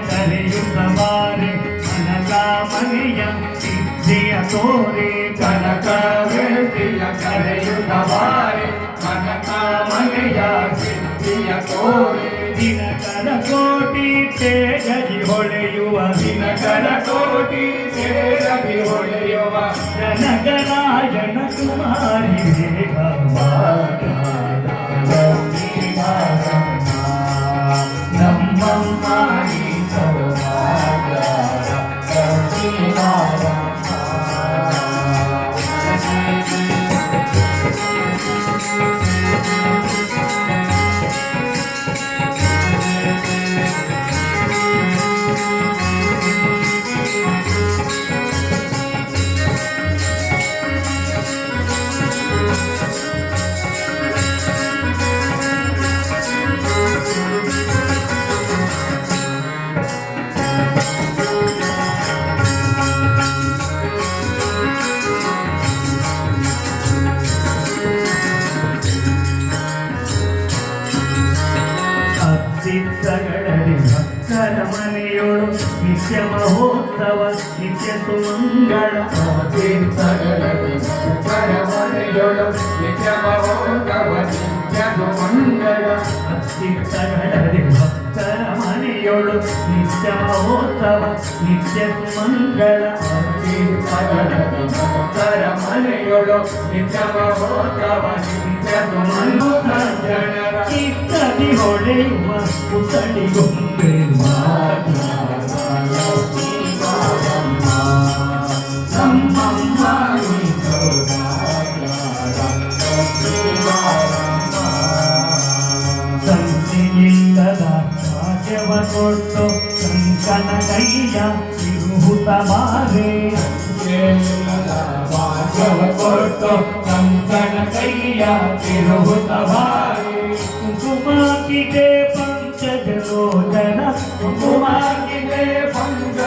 ಕರೆಯುತ್ತವಾರೆ ಕನಕ ಮನೆಯ ಸಿದ್ಧಿಯ ತೋರೆ ಕನಕ ಗೆಳತಿಯ ಕರೆಯುತ್ತವಾರೆ ಕನಕ ಮನೆಯ ಸಿದ್ಧಿಯ ತೋರೆ ದಿನಕರ ಕೋಟಿ ತೇಜಗಿ ಹೊಳೆಯುವ ದಿನಕರ ಕೋಟಿ ತೇಜಗಿ ಹೊಳೆಯುವ ಜನಗರಾಯಣ ಕುಮಾರಿ ಚಿತ್ರಗಳಲ್ಲಿ ಭಕ್ತರ ಮನೆಯೊಳು ನಿತ್ಯ ಮಹೋತ್ಸವ ನಿತ್ಯ ಸುಮಂಗಳ ತೀರ್ಥಗಳಲ್ಲಿ ಭಕ್ತರ ಮನೆಯೊಳು ನಿತ್ಯ ಮಹೋತ್ಸವ ನಿತ್ಯ ಸುಮಂಗಳ ಚಿತ್ರಗಳಲ್ಲಿ ಭಕ್ತರ ಮನೆಯೊಳು ನಿತ್ಯ ಮಹೋತ್ಸವ ನಿತ್ಯ ಸುಮಂಗಳ ತೀರ್ಥಗಳಲ್ಲಿ ಭಕ್ತರ ಮನೆಯೊಳು ನಿತ್ಯ ಮಹೋತ್ಸವ ನಿತ್ಯ ಸುಮಂಗಳ ಜನರ ಚಿತ್ತದಿ ಹೊಳೆಯುವ ಪುತಳಿಗೊಂಬೆ ಸಂತಿಯಿಲ್ಲದ ಭಾಗ್ಯವ ಕೊಟ್ಟು ಕಂಕನ ಕೈಯ ತಿರುಹುತ ಬಾರೆ ಭಾಗ್ಯವ ಕೊಟ್ಟು ಕಂಕನ ಕೈಯ ತಿರುಹುತ ಬಾರೆ ಕುಂಕುಮಾಕಿಗೆ ಪಂಚಜಲೋಚನ ಕುಂಕುಮಾಕಿಗೆ ಪಂಚ